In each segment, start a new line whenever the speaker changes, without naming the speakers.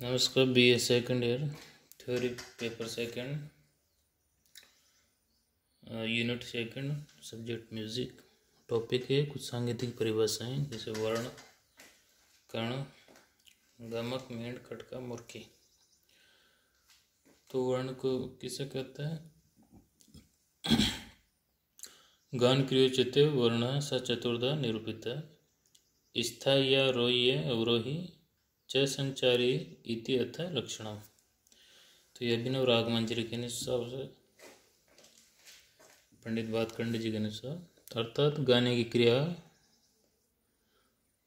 नमस्कार। BA second year, theory paper second, unit second, subject music. Topic है कुछ सांगीतिक परिभाषाएं जैसे वर्ण, कर्ण, गमक, मेंढ, खटका, मुर्की। तो वर्ण को किसे कहता है? गान क्रियोचिते वर्ण स चतुर्धा निरूपित स्थायी आरोह्य अवरोही च संचारी इति अथ लक्षणम। तो ये अभिनव राग मंजरी के हिसाब से पंडित भातखंडे जी के अनुसार अर्थात गाने की क्रिया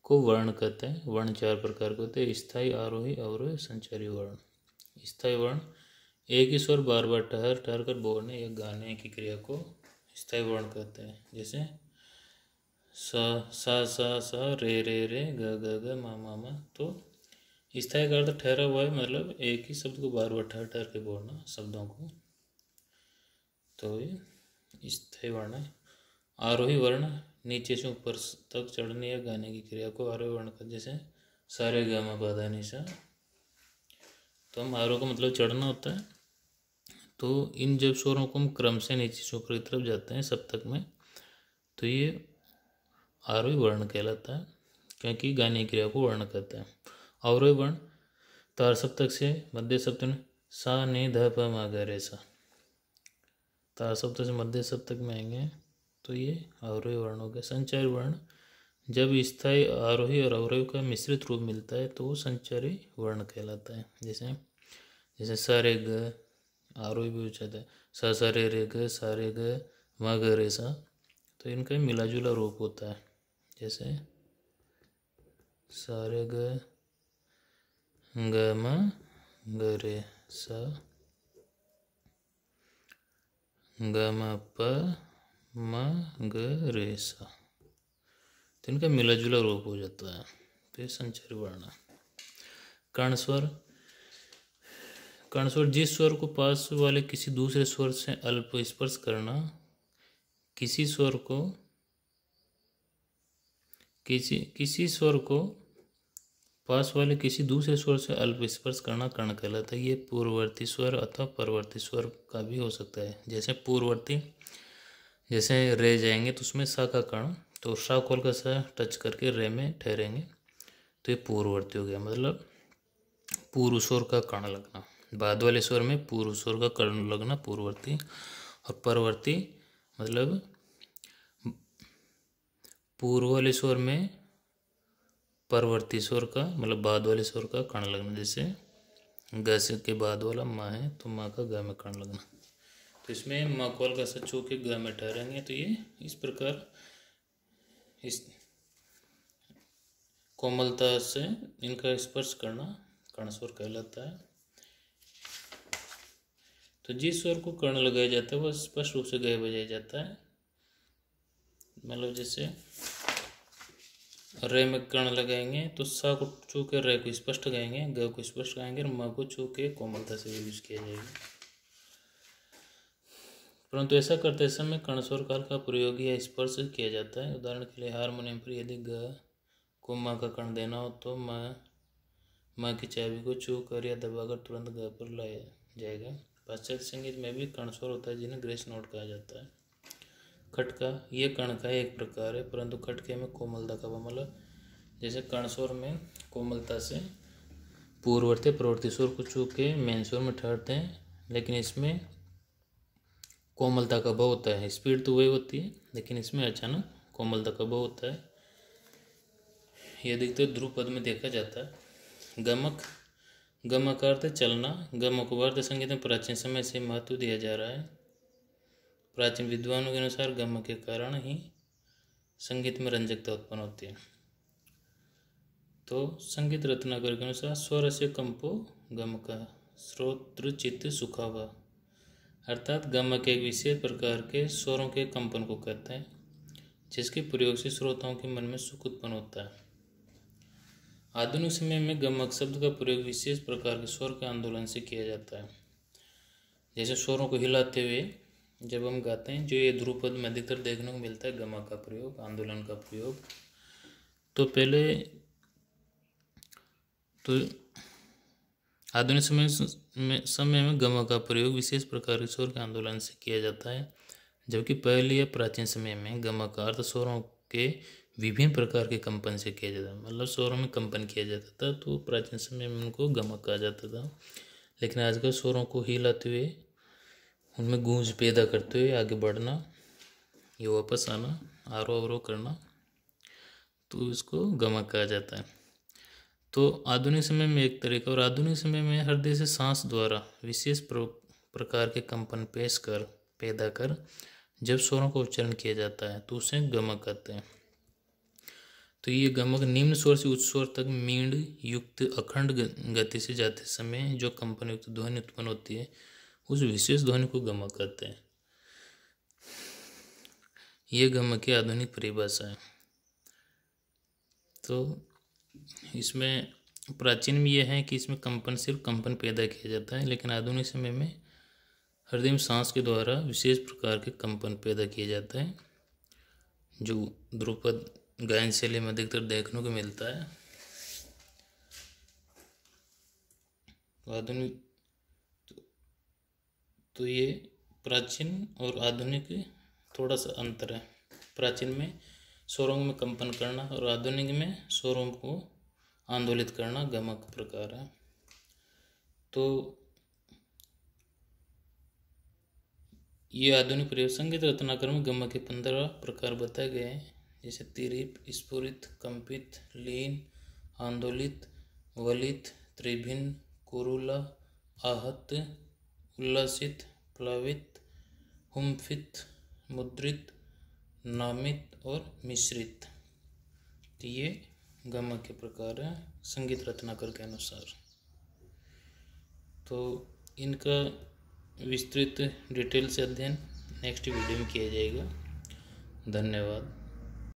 को वर्ण कहते हैं। वर्ण चार प्रकार के होते हैं: स्थायी, आरोही, अवरोही, संचारी वर्ण। स्थायी वर्ण एक ही स्वर बार बार ठहर ठहर कर बोलने या गाने की क्रिया को स्थायी वर्ण कहते हैं। जैसे सा सा सा रे रे रे ग ग ग मा मा मा। तो स्थायी का अर्थ ठहरा हुआ है, मतलब एक ही शब्द को बार बार ठहर ठहर के बोलना शब्दों को, तो ये स्थायी वर्ण है। आरोही वर्ण नीचे से ऊपर तक चढ़ने या गाने की क्रिया को आरोही वर्ण का, जैसे सारे ग म प ध नि सा। तो हम आरोह का मतलब चढ़ना होता है। तो इन जब स्वरों को हम क्रम से नीचे से ऊपर की तरफ जाते हैं सप्तक में, तो ये आरोही वर्ण कहलाता है, क्योंकि गाने की क्रिया को वर्ण कहते हैं। अवरोही वर्ण तार सप्तक से मध्य सप्तक में सा नि ध प म ग रे सा, तार सप्तक से मध्य सप्तक में आएंगे, तो ये अवरोही वर्ण हो गया। संचारी वर्ण जब स्थायी आरोही और अवरोही का मिश्रित रूप मिलता है तो वो संचारी वर्ण कहलाता है। जैसे जैसे सा रे ग, आरोही भी हो जाता है, सा सा रे ग, सा रे ग म ग रे सा। तो इनका मिला जुला रूप होता है। जैसे सा रे ग ग म ग रे सा, ग म प म ग रे सा। तो इनका मिला जुला रूप हो जाता है। तो ये संचारी वर्ण है। कर्ण स्वर, कर्ण स्वर जिस स्वर को पास वाले किसी दूसरे स्वर से अल्प स्पर्श करना, किसी स्वर को किसी स्वर को पास वाले किसी दूसरे स्वर से अल्प स्पर्श करना कर्ण कहलाता है। ये पूर्ववर्ती स्वर अथवा परवर्ती स्वर का भी हो सकता है। जैसे पूर्ववर्ती, जैसे रे जाएंगे तो उसमें सा का कर्ण, तो सा खोल का सा टच करके रे में ठहरेंगे, तो ये पूर्ववर्ती हो गया, मतलब पूर्व स्वर का कर्ण लगना। बाद वाले स्वर में पूर्व स्वर का कर्ण लगना पूर्ववर्ती, और परवर्ती मतलब पूर्व वाले स्वर में परवर्ती स्वर का, मतलब बाद वाले स्वर का कर्ण लगना। जैसे ग से के बाद वाला माँ है तो माँ का ग में कर्ण लगना, तो इसमें माँ कोल का सचो के ग में ठहरेंगे। तो ये इस प्रकार इस कोमलता से इनका स्पर्श करना कर्ण स्वर कहलाता है। तो जिस स्वर को कर्ण लगाया जाता है वह स्पष्ट रूप से ग बजाया जाता है। मतलब जैसे रे में कर्ण लगाएंगे तो सा को छू के रे को स्पष्ट गाएंगे, ग को स्पष्ट गाएंगे, और म को छू के कोमलता से यूज किया जाएगा। परंतु ऐसा करते समय कर्ण स्वर काल का प्रयोग या स्पर्श किया जाता है। उदाहरण के लिए हारमोनियम पर यदि ग को म का कर्ण देना हो तो म की चाबी को छू कर या दबाकर तुरंत ग पर लाया जाएगा। पाश्चात्य संगीत में भी कर्ण स्वर होता है जिन्हें ग्रेस नोट कहा जाता है। खटका ये कर्ण का एक प्रकार है, परंतु खटके में कोमलता का, मतलब जैसे कर्ण स्वर में कोमलता से पूर्ववर्ती प्रवर्ती स्वर को छू के मेन स्वर में ठहरते हैं, लेकिन इसमें कोमलता का भाव होता है। स्पीड तो वही होती है, लेकिन इसमें अचानक कोमलता का भाव होता है। यह अधिकतर ध्रुव पद में देखा जाता है। गमक, गमक का अर्थ है चलना। गमक को भारतीय संगीत में प्राचीन समय से महत्व दिया जा रहा है। प्राचीन विद्वानों के अनुसार गमक के कारण ही संगीत में रंजकता उत्पन्न होती है। तो संगीत रत्नाकर के अनुसार स्वर से कंपो गमक श्रोत्र चित्त सुखावा, अर्थात गमक एक विशेष प्रकार के स्वरों के कंपन को कहते हैं जिसके प्रयोग से श्रोताओं के मन में सुख उत्पन्न होता है। आधुनिक समय में गमक शब्द का प्रयोग विशेष प्रकार के स्वर के आंदोलन से किया जाता है। जैसे स्वरों को हिलाते हुए जब हम गाते हैं, जो ये ध्रुपद में अधिकतर देखने को मिलता है गमक का प्रयोग, आंदोलन का प्रयोग। तो पहले तो आधुनिक समय में गमक का प्रयोग विशेष प्रकार के शोर के आंदोलन से किया जाता है, जबकि पहले या प्राचीन समय में गमक का अर्थ स्वरों के विभिन्न प्रकार के कंपन से किया जाता है। मतलब स्वरों में कंपन किया जाता था, तो प्राचीन समय में उनको गमक कहा जाता था। लेकिन आजकल स्वरों को हिलाते हुए उनमें गूंज पैदा करते हुए आगे बढ़ना, ये वापस आना, आरोह अवरोह करना, तो इसको गमक कहा जाता है। तो आधुनिक समय में एक तरीका, और आधुनिक समय में हृदय से सांस द्वारा विशेष प्रकार के कंपन पैदा कर जब स्वरों का उच्चारण किया जाता है तो उसे गमक कहते हैं। तो ये गमक निम्न स्वर से उच्च स्वर तक मींड युक्त अखंड गति से जाते समय जो कंपन युक्त ध्वनि उत्पन्न होती है, उस विशेष ध्वनि को गमक कहते हैं। ये गमक की आधुनिक परिभाषा है। तो इसमें प्राचीन में यह है कि इसमें कंपन, सिर्फ कंपन पैदा किया जाता है, लेकिन आधुनिक समय में हृदय में सांस के द्वारा विशेष प्रकार के कंपन पैदा किया जाता है, जो ध्रुपद गायन शैली में अधिकतर देखने को मिलता है। आधुनिक तो ये प्राचीन और आधुनिक थोड़ा सा अंतर है। प्राचीन में स्वरों में कंपन करना और आधुनिक में स्वरों को आंदोलित करना गमक प्रकार है। तो ये आधुनिक प्रयोग संगीत रत्नाकर में गमक के 15 प्रकार बताए गए हैं, जैसे तिरीप, स्फुरित, कंपित, लीन, आंदोलित, वलित, त्रिभिन्न, कुरुला, आहत, उल्लासित, प्लावित, हुम्फित, मुद्रित, नामित और मिश्रित। तो ये गमक के प्रकार हैं संगीत रत्नाकर के अनुसार। तो इनका विस्तृत डिटेल से अध्ययन नेक्स्ट वीडियो में किया जाएगा। धन्यवाद।